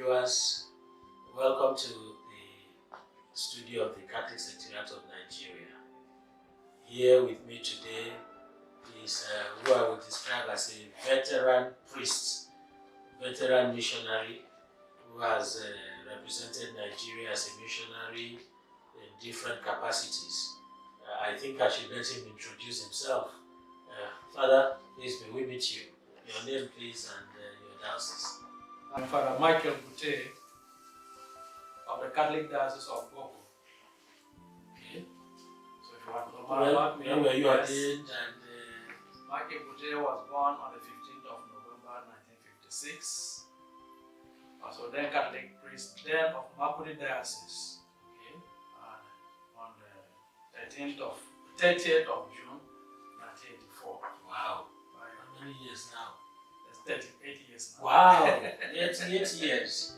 viewers, welcome to the studio of the Catholic Secretariat of Nigeria. Here with me today is who I would describe as a veteran priest, veteran missionary who has represented Nigeria as a missionary in different capacities. I think I should let him introduce himself. Father, please may we meet you. Your name please and your diocese. I'm Father Michael Bute of the Catholic Diocese of Boko. Okay. So if you want to know about me, when were you yes, ordained? And Michael Bute was born on the 15th of November 1956. I was ordained Catholic priest then of Makudi Diocese. okay. And on the 30th of June 1984. Wow. How many years now? That's 38 years now. Wow. 38 years.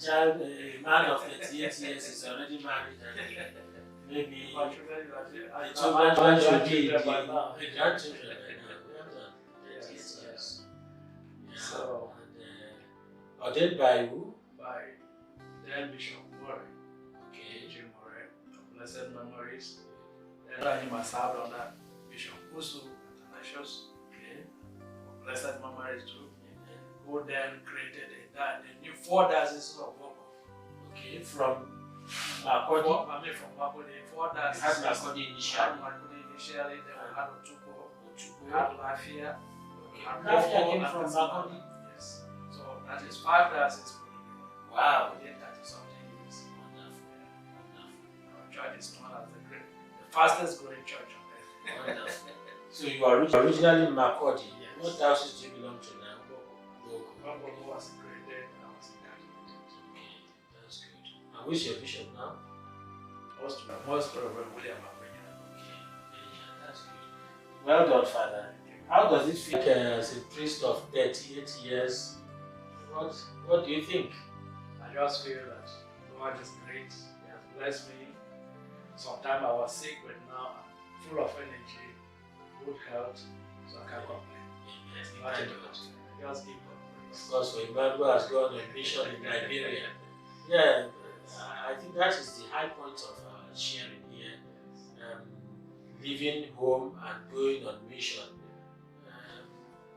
A man of 38 years is already married and maybe My children the children should be the by now. grandchildren right now. Well done. 38 Yes, years. Yeah. So, And ordained by who? by then Bishop Murray, Okay. Jim Murray, of blessed memories. Then he must have under Bishop Usu Athanasius, Okay. of blessed memories too, who then created the new 4 dioceses of Boko. Okay. From Makodi. I mean, from Makudi, 4 We had dioceses. Makodi We had initially. Makudi initially, then we had Otubo, we Otubo. had Lafia. Okay. and Lafia Boko came and from Katsina. Makodi. Yes. So that is 5 dioceses put together. Wow. Within 30-something years. Wonderful. Wonderful. Our church is known as the fastest growing church on earth. Wonderful. So you are originally Makodi. Yes. What diocese do you belong to now? Boko. When Boko was created, I was in Catholic. Okay, that's good. And who's your bishop now? Most Reverend William Abranya. Okay, yeah, that's good. Well done, Father. How does it feel as a priest of 38 years? What do you think? I just feel that God is great. He has blessed me. Sometimes I was sick, but now I'm full of energy, good health, so I can't complain. Amen. Nothing Thank but God. just give God Of praise. course, for a man who has gone on mission in Liberia. Yeah, I think that is the high point of our sharing here. Leaving home and going on mission.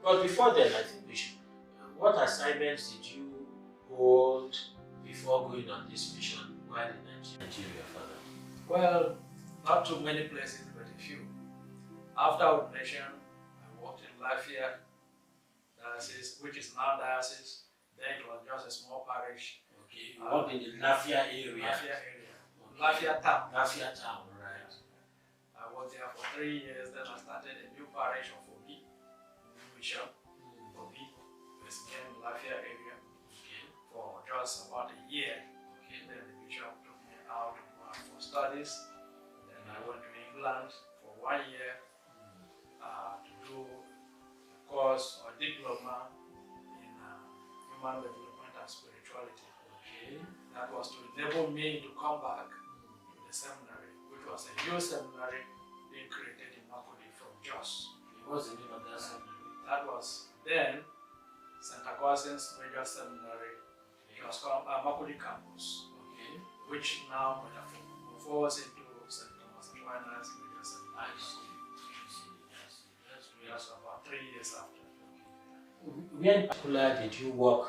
But before then, I think we should. What assignments did you hold before going on this mission while in Nigeria, Father? Well, not too many places, but a few. After ordination, I worked in Lafia Diocese, which is now Diocese. Then it was just a small parish. Okay, you worked in the Lafia area. Lafia area. Okay. Lafia town. Lafia town, right. I was there for 3 years, then I started a new parish of Obi, new mission, Obi, which came in Lafia area Okay. for just about a year. Okay. Then the bishop took me out for studies. Then I went to England for 1 year to do a course or diploma in human development and spirituality. Okay. That was to enable me to come back to the seminary, which was a new seminary being created in Makudi from Jos. What's the name of that seminary? That was then St. Augustine's Major Seminary, Jos Makudi campus, Okay. which now falls into St. Thomas Aquinas Major I Seminary. see. I see. That's great. That's about 3 years after. Where in particular did you work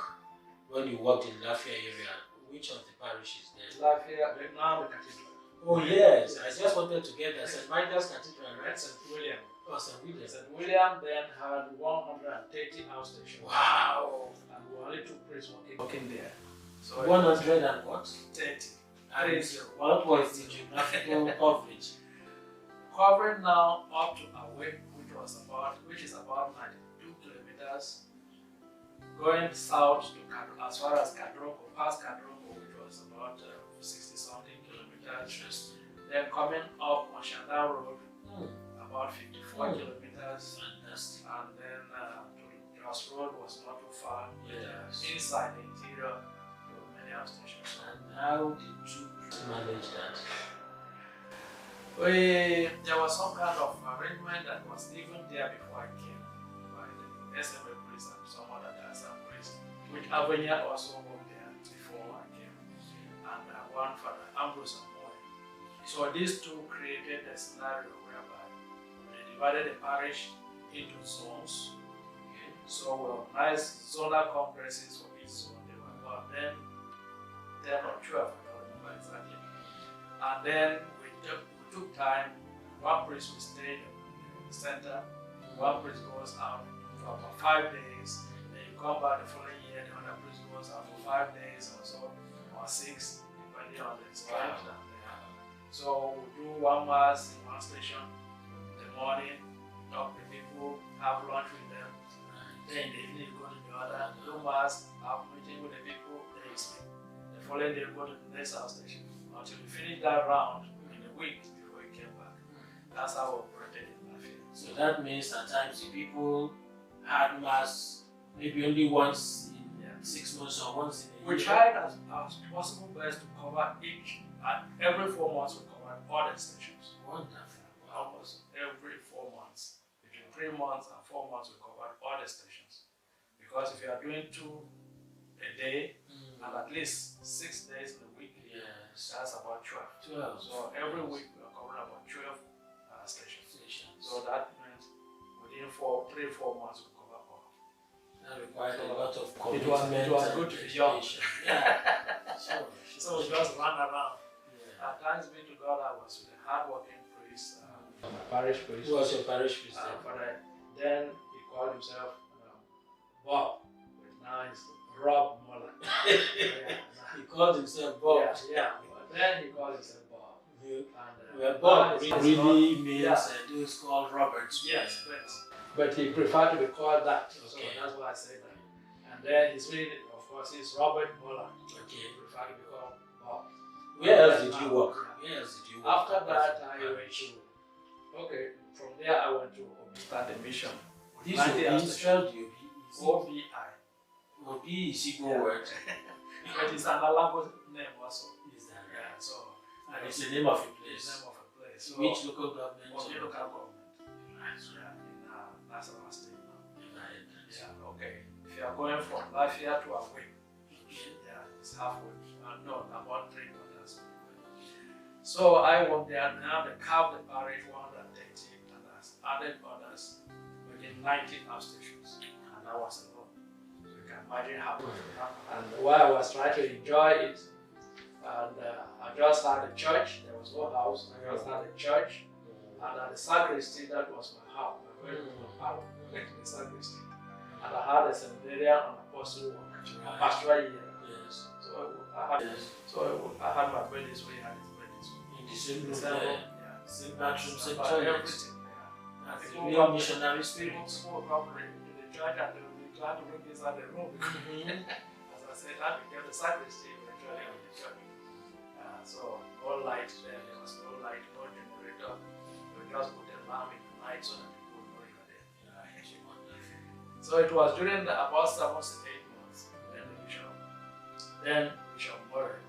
when you worked in Lafia area? Which of the parishes there? Lafia, now the cathedral. Oh yes, I just wanted to get that. St. Michael's Cathedral, right? St. William. Oh, St. William. St. William then had 130 house stations. Wow! And we only 2 priests working there. So 100 and what? 30. And what was the geographical coverage? Covering now up to Away, which is about 92 kilometers. Going south to as far as Kadroko, past Kadroko, which was about 60-something kilometers. Then coming up on Shandam Road, about 54 kilometers. Fantastic. And then to Jos Road was not too far. Yes. Inside the interior, there were many house stations. And how did you manage that? There was some kind of arrangement that was even there before I came by the SMA police and some other Dasan police, which Avenia also worked there. one Father Ambrose Amoy. So these two created a scenario whereby they divided the parish into zones. Okay. So we organized zonal congresses for each zone. They were about 10 or 12, I don't remember exactly. And then we took time. One priest will stay in the center, one priest goes out for about 5 days, then you come back the following year, the other priest goes out for 5 days or so, or 6, depending on the strength that they have. So we do one mass in one station in the morning, talk to people, have lunch with them, then in the evening you go to the other, do mass, have meeting with the people, then you sleep. The following day you go to the next house station until you finish that round in a week before you came back. That's how we operated in Lafayette. So that means at times the people had mass maybe only once in 6 months or once in a year. We tried as possible best to cover each, and every 4 months we covered all the stations. Wonderful. Almost every 4 months. Between 3 months and 4 months we covered all the stations. Because if you are doing 2 a day and at least 6 days in a week, that's about 12. So every week we are covering about 12 stations. So that meant within 3-4 months we cover all. That required a lot of commitment. It was good to be young. So we just ran around. At times be to God, I was with a hardworking priest, my parish priest. Who was your parish priest? Then he called himself Bob, but now he's Rob Muller. He called himself Bob. But then he called himself Bob. And Bob really means those called Roberts. Yes, but he preferred to be called that. So that's why I say that. And then his real, of course, is Robert Muller. Okay. He preferred to be called Bob. Where else did you work? After that, I went to, from there I went to start the mission. This will be spelled OBI. Obi is Igbo word. But it's an Alago name also. Is that right? So, and it's the name of a place. It's the name of a place. So, which local government? Obi local government. Right. In Nassau State now. Yeah, okay. If you are going from Lafayette to Away, it's halfway. No, about 3 quarters. So I worked there, now they carved the parish 130 and added others within 19 stations. And that was a lot. So you can imagine how. And while I was trying to enjoy it, and I just had a church, there was no house, I just had a church, and at the sacristy, that was my house, my very house, the sacristy. And I had a seminarian and apostle work, pastoral year. Yes. So I had my weddings where he had his weddings. In the same room, same bathroom, same toilet. Everything. That's the real missionary spirit. People come to the church and they will be glad to bring inside the room. As I said, that became the sacristy eventually of the church. So no light there was no light, no generator. We just put a lamp in the night so that people would know you were there. So it was during about 7 to 8 months. Then Bishop Murray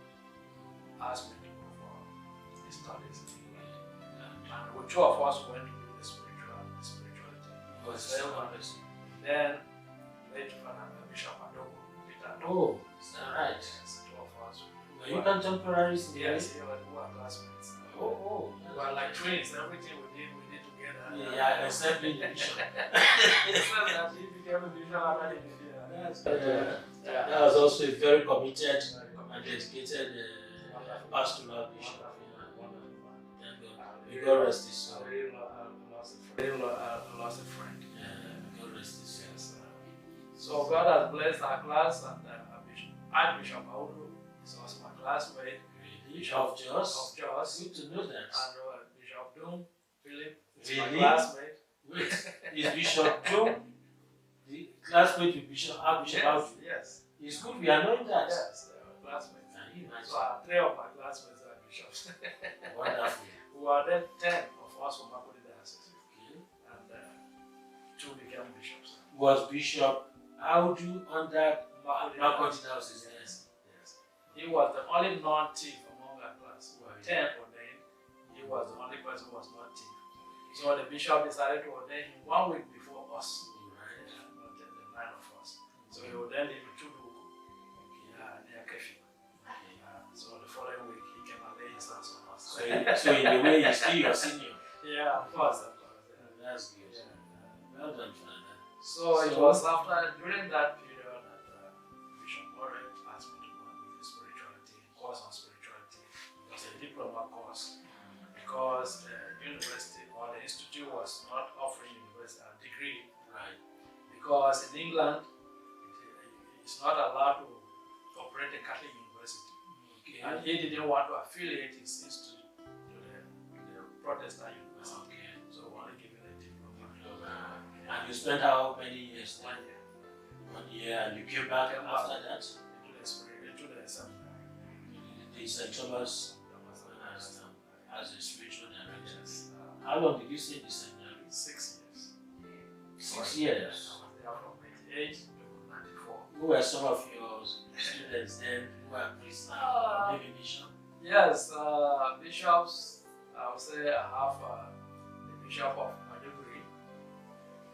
asked me to go for the studies in England. And the 2 of us went to do the spirituality. Then late Father Bishop Adogo, Peter Adogo. Is that right? Yes, 2 of us. Were you contemporaries? Yes, we were classmates. We were like twins. Everything we did together. Yeah, except being the bishop. Except that he became a bishop and then that was also a very committed and dedicated pastoral bishop. May God rest his soul. I lost a friend. May God rest his soul. So God has blessed our class, and Archbishop Audu is also my classmate. Really? Of Jos? Of Jos. Good to know that. And Bishop Doom Philip is really? my classmate. Wait, is Bishop Doom the classmate with Archbishop Audu? Yes. It's good we are knowing that. Yes, they are classmates. So 3 of my classmates are bishops. Wonderful. We were then 10 of us from Makodi Diocese. And 2 became bishops. Was Bishop Audu under Makodi Diocese? Yes. He was the only non-thief among our class. We were 10 ordained. He was the only person who was not thief. So the bishop decided to ordain him 1 week before us. Not the 9 of us. So he ordained him in Chuduku, near Kefi. So the following week So in a way, you're still your senior. Yeah, of course. That's good. Yeah. Well done, Father. So it was during that period that Bishop Warren asked me to go and do the spirituality course on spirituality. It was a diploma course because the university or the institute was not offering university a degree. Right. Because in England, it's not allowed to operate a Catholic university. Okay. And he didn't want to affiliate his institute to the Protestant university. Okay. So we want to give it a diploma. And you spent how many years there? 1 year. 1 year, and you came back after that? Into the seminary. The St. Thomas as a spiritual director. Yes. How long did you stay in the seminary? 6 years. 6 years. I was there from 88 to 94. Who were some of your students then who were priests now, maybe bishop? Yes, bishops, I would say I have the Bishop of Maiduguri,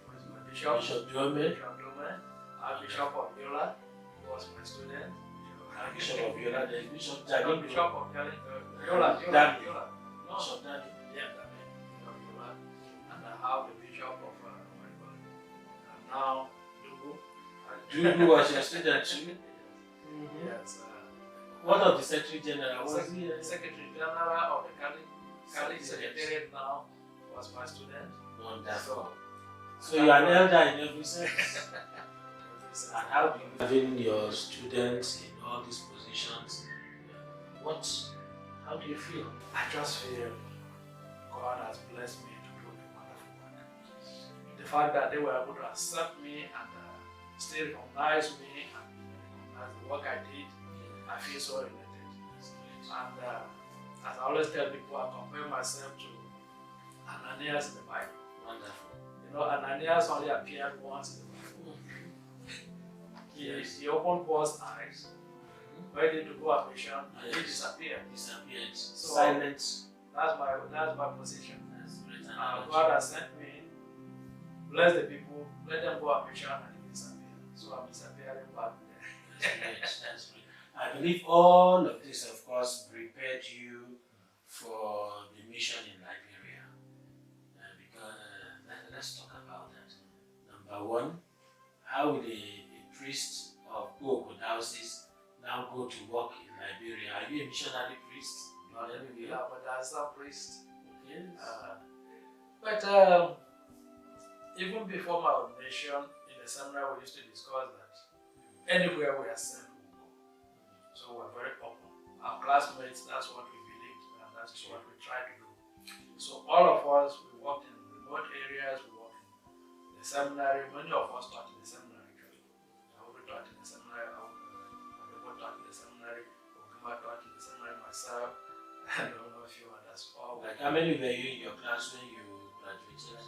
who is my bishop. Bishop Duome, Bishop Dome. I have Bishop of Yola, who was my student. Bishop of Yola, then Bishop No, Dani, Bishop of Yola. Dani. Yola. No, Bishop Dani. yeah, Dani. Bishop Yola. And I have the Bishop of now Dugu. Dugu was your student too? Yes. What of the Secretary General? Was he Secretary General of the Catholic Yes. Secretariat now was my student. Wonderful. So you are an elder in every sense. And how do you having your students in all these positions? How do you feel? I just feel God has blessed me to do a wonderful work. The fact that they were able to accept me and still recognize me and recognize the work I did, I feel so elated. And as I always tell people, I compare myself to Ananias in the Bible. Wonderful. You know, Ananias only appeared once in the Bible. He opened Paul's eyes, ready to go on mission, and he disappeared. Disappeared. So, Silence. That's my position. That's great And analogy. God has sent me, bless the people, let them go on mission, and he disappeared. So I'm disappearing back there. That's great. That's great. I believe all of this, of course, prepared you for the mission in Liberia. Let's talk about that. Number one, how will a priest of Ogun Diocese now go to work in Liberia? Are you a missionary priest? Not anywhere. Yeah, but there's some priest. Yes. But even before my ordination in the seminary, we used to discuss that anywhere we are sent, we will go. So we're very open. Our classmates, that's what we believed, and that's what we try to do. So all of us, we worked in remote areas, we worked in the seminary. Many of us taught in the seminary, actually. I would taught in the seminary, I taught in the seminary, Ogima taught in the seminary myself, and a few others. Like how many were you in your class when you graduated?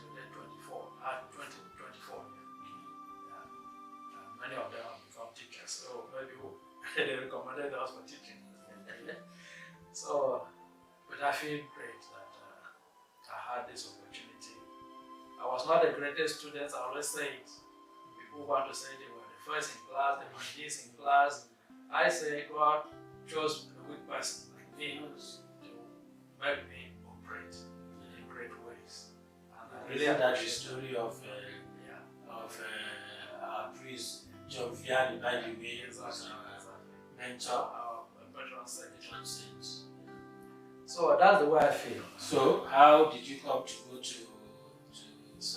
24. Yeah. Many of them have become teachers, so maybe they recommended us for teaching. So, but I feel great that I had this opportunity. I was not the greatest student, I always say it. People want to say they were the first in class, they were this in class. I say God chose a weak person like me to make me operate in great ways. And I really Isn't that the appreciate story of our priest John Vianney, by the way, was our mentor, our patron saint. patron saint. So that's the way I feel. So how did you come to go to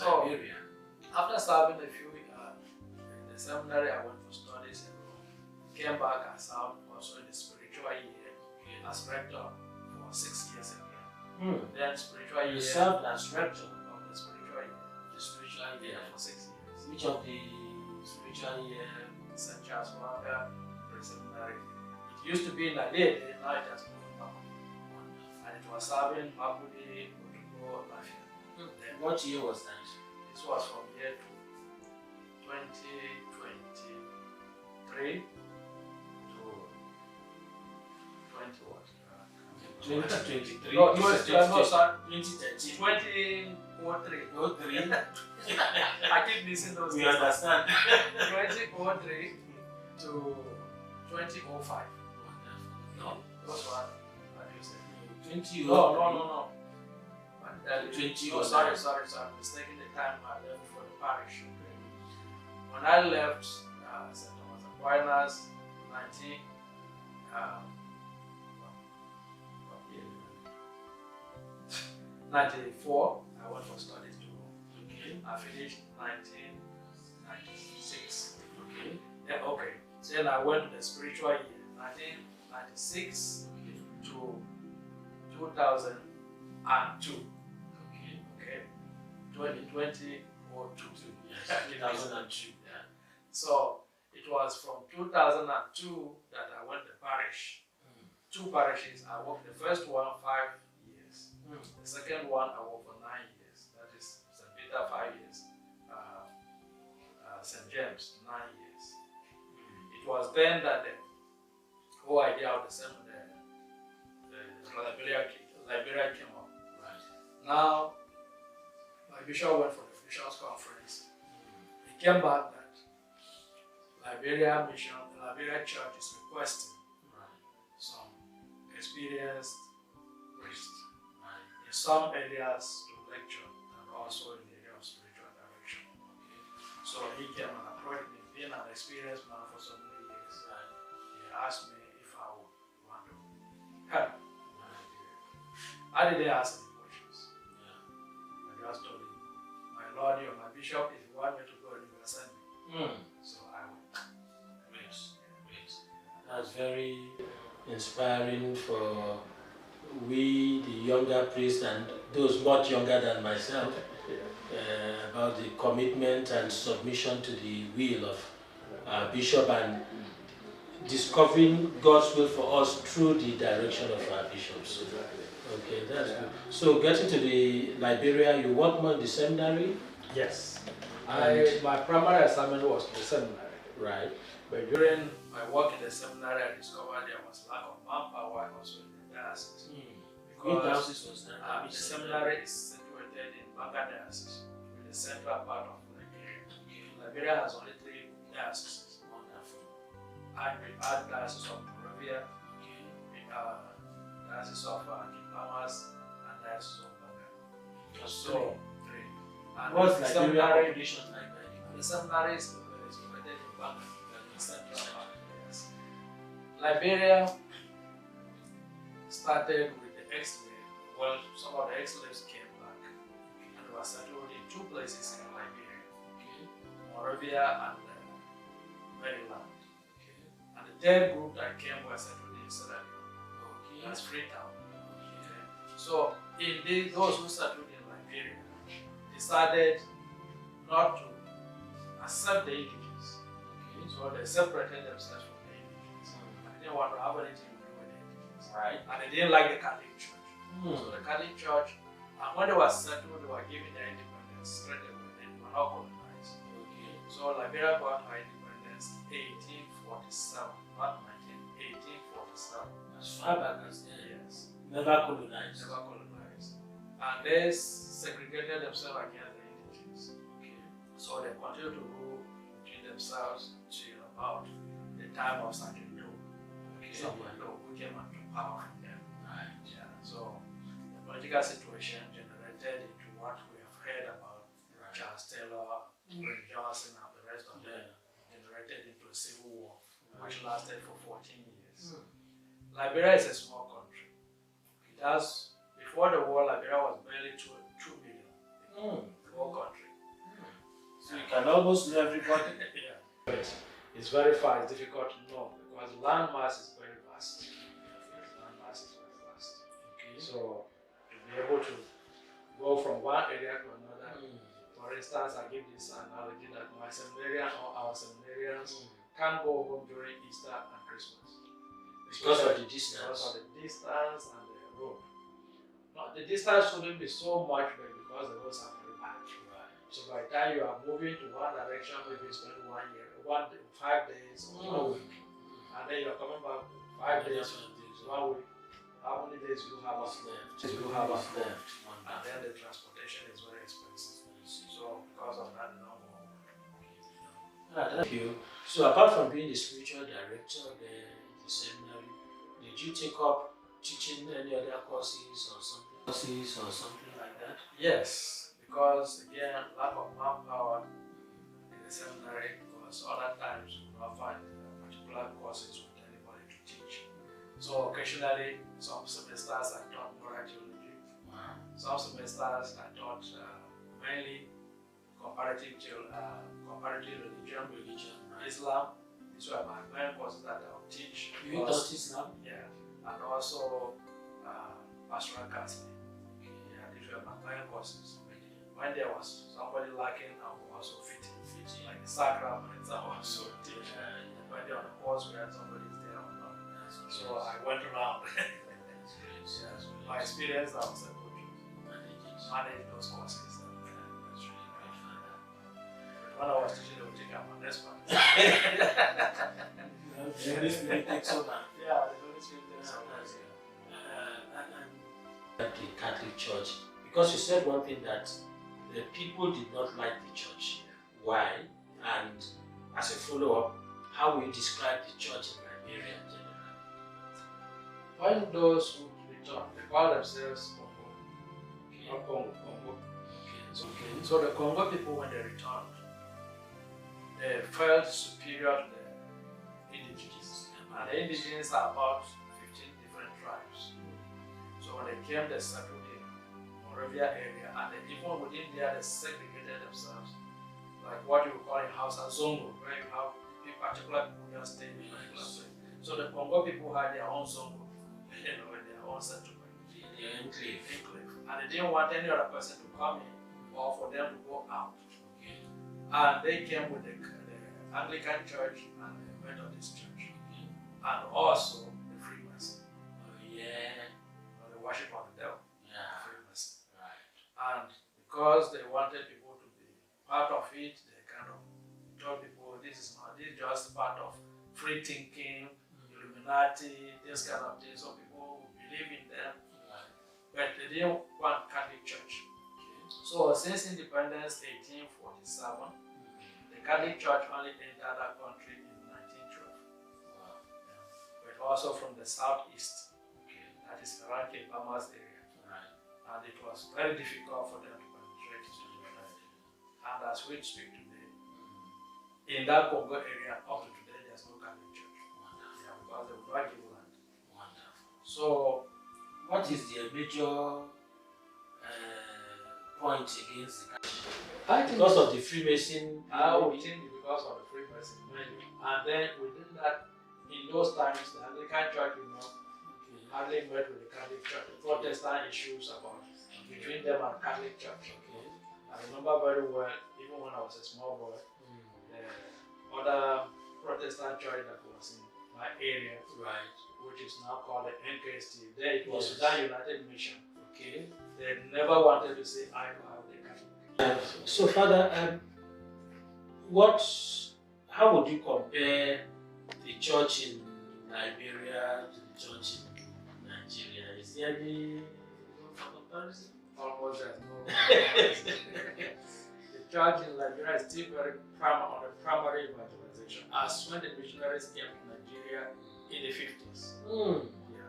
Liberia? After serving a few in the seminary, I went for studies in Rome. Came back and served also in the spiritual year as rector for 6 years again. Then spiritual You year served as rector of the spiritual year. the spiritual year. For 6 years. Which of the spiritual year? St. Charles Wanga Seminary. It used to be in Nalede, now it has moved back. And it was serving Mabudi, Otugo, Lafia. Then What year was that? this was from year to 2023 to 20 what? 2023. No, This is 2013. 2013. 2003. No, 3. I keep missing those We days. understand. 2003 to 2005. No, those one, what do you say? 20 No, or no, no, no. 20 oh, or sorry, 9. sorry, I'm mistaking the time I left for the parish. When I left St. Thomas Aquinas, 19, um, 94, I went for studies to Okay. I finished 1996. Okay. Yeah, okay. Then I went to the spiritual year, 1996 to 2002. Okay. Okay, 2020 or 2. Yes. 2002. Yeah. So it was from 2002 that I went to parish. 2 parishes. I worked the first one 5 years. The second one I worked for 9 years. That is St. Peter 5 years. St. James 9 years. It was then that the whole idea of the Liberia came up. Right. Now, my bishop went for the bishops' conference. He came back that Liberia Church is requesting some experienced priests in some areas to lecture and also in the area of spiritual direction. So he came and approached me, being an experienced man for so many years. He asked me if I would want to help. I didn't ask any questions. I just told him, my Lord, you're my bishop. If you want me to go, you will send me. So I went. Yes. That's very inspiring for we, the younger priests, and those much younger than myself, about the commitment and submission to the will of our bishop and discovering God's will for us through the direction of our bishops. Okay, that's good. So getting to the Liberia, you worked more in the seminary? Yes. My primary assignment was in the seminary. Right. But during my work in the seminary, I discovered there was lack of manpower also in the diocese. Which diocese was that? The seminary is situated in Banga diocese, in the central part of Liberia. Liberia has only 3 dioceses. Wonderful. Archdiocese of Monrovia, Diocese of Kipamas, and Diocese of Banga. So, 3. And What's the Liberia seminary? population like by The seminary is located in Banga, in the central part. Yes. Liberia started with the ex-slaves. Well, some of the ex-slaves came back and were settled in 2 places in Liberia, Monrovia and Maryland. And the 3rd group that came were settled in Sierra Leone. That's Freetown. So, those who settled in Liberia decided not to accept the indigenous. So they separated themselves from the indigenous. They didn't want to have anything to do with the indigenous. Right. And they didn't like the Catholic Church. So the Catholic Church, and when they were settled, they were given their independence straight away. They were not colonized. So Liberia got her independence 1847, not 1847. As far back as then. Yes. Never colonized. Never colonized. And they segregated themselves against the indigenous. So they continued to rule between themselves till about the time of Sergeant Low. Samuel Low, who came into power from them. Yeah. So the political situation generated into what we have heard about Charles Taylor, Ray Johnson, and the rest of them, generated into a civil war, which lasted for 14 years. Liberia is a small country. It has, before the war, Liberia was barely 2 million. The whole country. So you can almost know everybody. Yeah. But it's very far, it's difficult to know because the land mass is very vast. So to be able to go from one area to another, for instance, I give this analogy that my seminarian or our seminarians can't go home during Easter and Christmas. Because of the distance. Because of the distance and the road. Now, the distance shouldn't be so much, but because the roads are very bad. So by the time you are moving to one direction, maybe you spend 1 year, 5 days, or 1 week, and then you're coming back 5 days, 1 week. How many days you have left? And then the transportation is very expensive. So because of that, no more. Thank you. So apart from being the spiritual director of the seminary, did you take up teaching any other courses or something like that? Yes, because again, lack of manpower in the seminary, because other times you will not find particular courses with anybody to teach. So occasionally, some semesters I taught moral theology. Wow. Some semesters I taught mainly comparative religion, Islam. These were my main courses that I would teach. You taught Islam? Yeah, and also pastoral counseling. Yeah, these were my main courses. When there was somebody lacking, I would also fit in. Like the sacraments, I also teach. Depending on the course where somebody is there or not. So I went around. Yeah, so my experience, I was able to manage those courses. That's really great, Father. When I was teaching, they would take out my next one. The Holy Spirit takes over. Yeah, the Holy Spirit takes over. At the Catholic Church, because you said one thing that the people did not like the church. Why? And as a follow-up, how will you describe the church in Liberia in general? When those who return, they call themselves Congo. Not Congo. Okay. So the Congo people, when they returned, they felt superior to the indigenous. And the indigenous are about 15 different tribes. So when they came, they settled in Moravia area, and then even within there, they segregated themselves, like what you would call in Hausa Zongo, where you have particular people just stay in a particular place. So the Congo people had their own Zongo, their own settlement. Their enclave. And they didn't want any other person to come in or for them to go out. Okay. And they came with the Anglican Church and the Methodist Church. Okay. And also the Freemason. Oh yeah. The worship of the devil. Yeah. Freemason. Right. And because they wanted people to be part of it, they kind of told people this is just part of free thinking, Illuminati, this kind of thing. So people believe in them. Right. But they didn't want Catholic Church. Okay. So since independence 1847, the Catholic Church only entered that country in 1912. Wow. But also from the southeast, Okay. that is around Cape Palmas area. Right. And it was very difficult for them to penetrate into the country. And as we speak today, in that Congo area, up to today, there's no Catholic Church. Wonderful. Yeah, because they would not give land. Wonderful. So, What is the major point against the Catholic? I think Because of the Freemason. I would think it's because of the Freemason. And then within that, in those times, the Anglican Church, Okay. hardly met with the Catholic Church. Protestant issues about between them and Catholic Church. Okay. I remember very well, even when I was a small boy, the other Protestant church that was in my area, Right. which is now called the NKST, there it was Yes. Sudan United Mission. Okay. They never wanted to say I know how they Catholic. So, Father, how would you compare the church in Liberia to the church in Nigeria? Is there any comparison? Almost there's no. The church in Nigeria is still very on the primary evangelization, as when the missionaries came to Nigeria in the 50s. Yeah,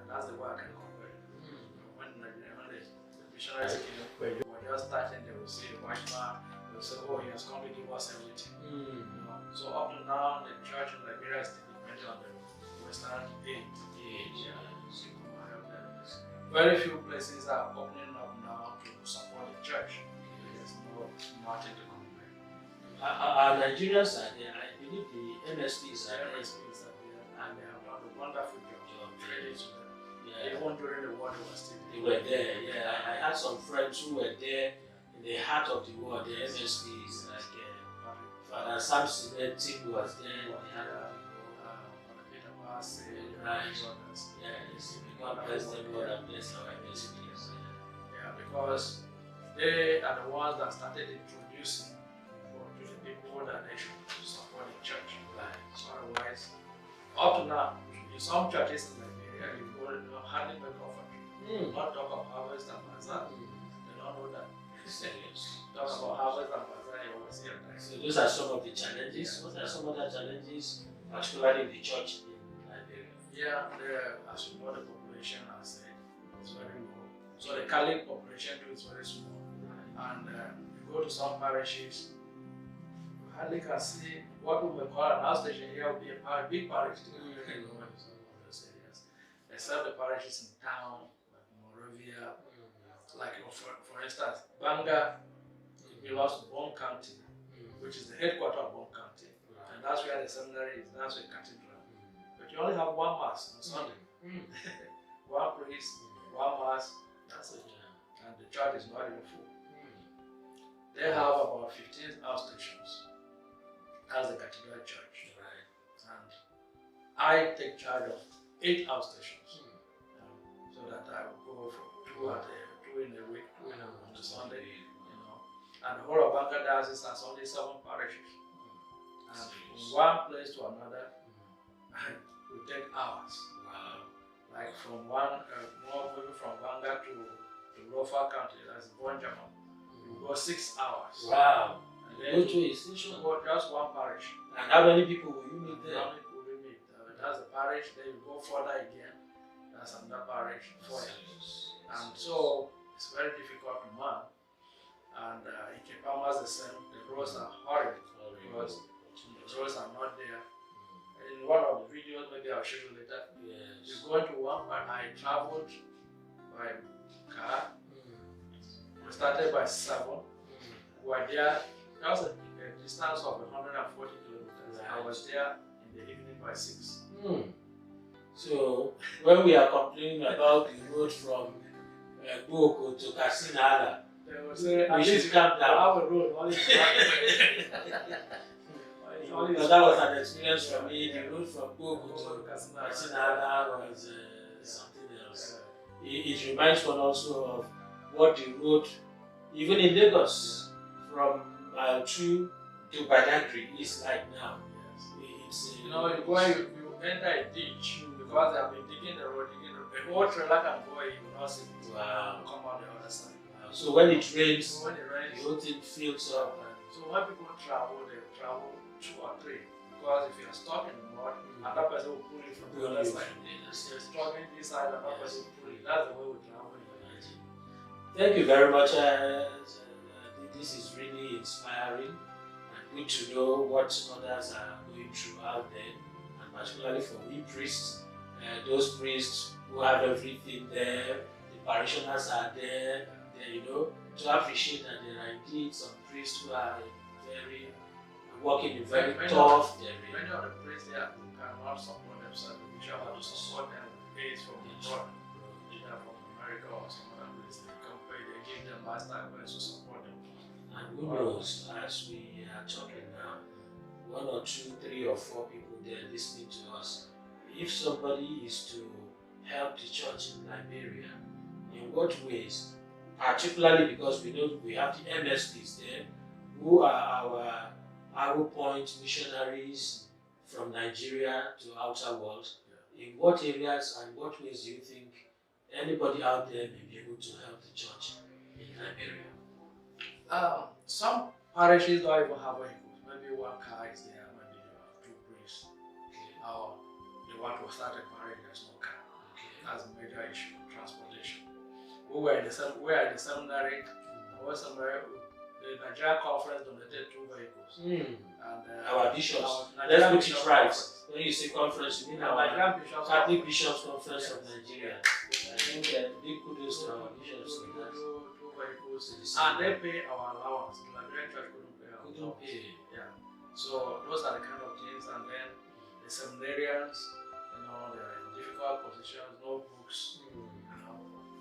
that's the way I can compare it. When the missionaries came, they were just starting, they will see the white man, they will say, oh, he has come to give us everything. You know? So up to now, the church in Liberia is still depending on the Western aid. Yeah. Very few places are opening up now to support the church. There's nothing to compare. Our Nigerians are there. I believe the MSPs are there. MSPs are there, and they have done a wonderful job. Credit to them. Yeah. Even during the war, they were still They were there, yeah. I had some friends who were there in the heart of the war, the MSPs, like Father Samson Tim was there in the heart of the war. Peter Massey, Right. others. Yes, God bless them, God and bless our MSPs. Yeah, because they are the ones that started introducing to the people that they should support the church. Right. So otherwise, up to now, in some churches in Nigeria, you go to hardly make offering. Not talk of harvest and bazaar. They don't know that. Serious. Talk about harvest and bazaar, you always hear that. So those are some of the challenges. What are some other challenges, particularly in the church in Liberia? Yeah, as you know, the population population, I said, is very low. So the Catholic population too is very small. And you go to some parishes, you hardly can see what we may call an outstation here will be a big parish. In some of those areas. Except the parishes in town, like Moravia, like for instance, Banga belongs to Bond County, which is the headquarters of Bond County. And that's where the seminary is, that's where the cathedral. But you only have one mass on Sunday. One priest, one mass, that's it. And the church is not even full. They have about 15 outstations as the cathedral church. And I take charge of 8 outstations. So that I will go for 2 in a week, 2 on a Sunday, And the whole of Banga Diocese has only 7 parishes. And from one place to another, it will take hours. Like from maybe from Banga to Lofa County, that's Bonjaman, you go 6 hours. Wow. And then Go to a station. go just one parish. And how many people will you meet there? How many people we meet? That's the parish, then you go further again, that's another parish, 4 years. And so it's very difficult to man. And in Kipama the same, the roads are horrible because the roads are not there. In one of the videos, maybe I'll show you later, you go into one part. I traveled by car. We started by 7. We were there, that was a distance of 140 kilometers. I was there in the evening by 6. So when we are complaining about the road from Boko to Kasinala, they will say, we should come down. I have a road, only Because that was an experience for me. The road from Boko to Kasinala was something else. It reminds one also of what the road, even in Lagos, from Mile 2 to Badagry is like now. It's, you enter a ditch because they have been digging the road, a whole trailer can go in, you will not see it. Wow. Come on the other side. Wow. So when it rains, So when it rains, the whole thing fills up. so when people travel, they travel 2 or 3. Because if you're stuck in the mud, another person will pull you from the other side. If you're stuck in this side, another person will pull you. That's the way we travel. Thank you very much. This is really inspiring and good to know what others are going through out there, and particularly for we priests, those priests who have everything there, the parishioners are there, to appreciate that there are indeed some priests who are working in very tough terrain. Many of the priests there cannot support themselves. We shall have to support them with aids from abroad, either from America or some other place. They come pay, they give them lifestyle ways to support them. And who knows, as we are talking now, 1 or 2, 3 or 4 people there listening to us, if somebody is to help the church in Liberia, in what ways? Particularly because we know we have the MSPs there, who are our Arrow Point missionaries from Nigeria to outer world. In what areas and what ways do you think anybody out there may be able to help the church in Liberia? Some parishes don't even have vehicles. Maybe one car is there, maybe you have 2 priests. Or they want to start a parish, there's no car. That's a major issue, transportation. We were in the seminary. The Nigerian conference donated 2 vehicles. And our bishops. Let's put it right. When you say conference, you mean our Nigerian bishops Catholic Bishops Conference of Nigeria. I think big kudos to our bishops for that. 2 vehicles. And they pay our allowance. The Nigerian church couldn't pay our allowance. Yeah. So those are the kind of things. And then the seminarians, they're in difficult positions, no books.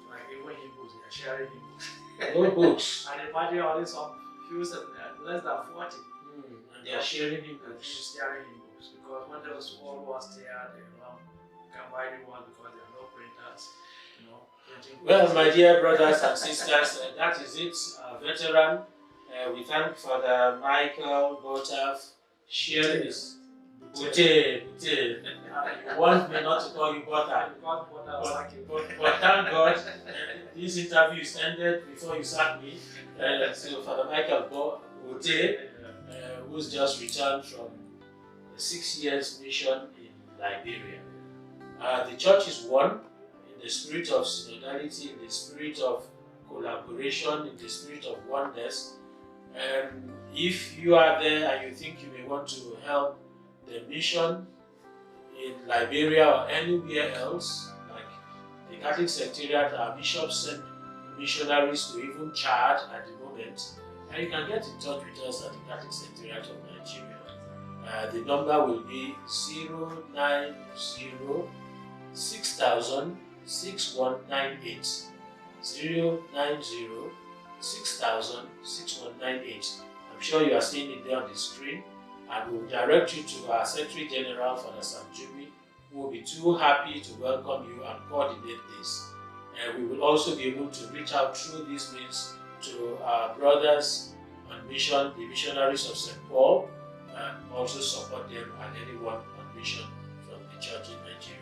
Like even Hebrews, they're sharing Hebrews. No books. And imagine only some few seminarians, less than 40. And they are sharing in books. Sharing in books. Because when there was small ones there, they can buy new ones because there are no printers. Well, my dear brothers and sisters, that is it. Our veteran. We thank Father Michael Botaf sharing his Bute. You want me not to call you Butter. But thank God, this interview is ended before you sack me. So Father Michael Bute, who's just returned from a 6 years mission in Liberia. The church is one in in the spirit of synodality, in the spirit of collaboration, in the spirit of oneness. And if you are there and you think you may want to help the mission in Liberia or anywhere else, like the Catholic Secretariat, our bishops send missionaries to even Chad at the moment, and you can get in touch with us at the Catholic Secretariat of Nigeria. The number will be 090 6000 6198. 090 6000 6198. I'm sure you are seeing it there on the screen, and we will direct you to our Secretary General, Father Sam Jumi, who will be too happy to welcome you and coordinate this. And we will also be able to reach out through these means to our brothers on mission, the missionaries of St. Paul, and also support them and anyone on mission from the church in Nigeria.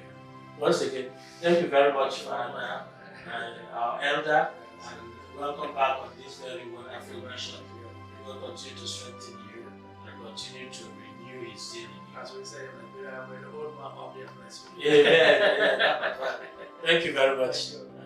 Once again, thank you very much, Father, and our elder, and welcome back on this very wonderful mission. We will continue to strengthen you and continue to renew his zeal in you. As we say in Nigeria, we're the old man of the blessing. Yeah. Thank you very much. Thank you.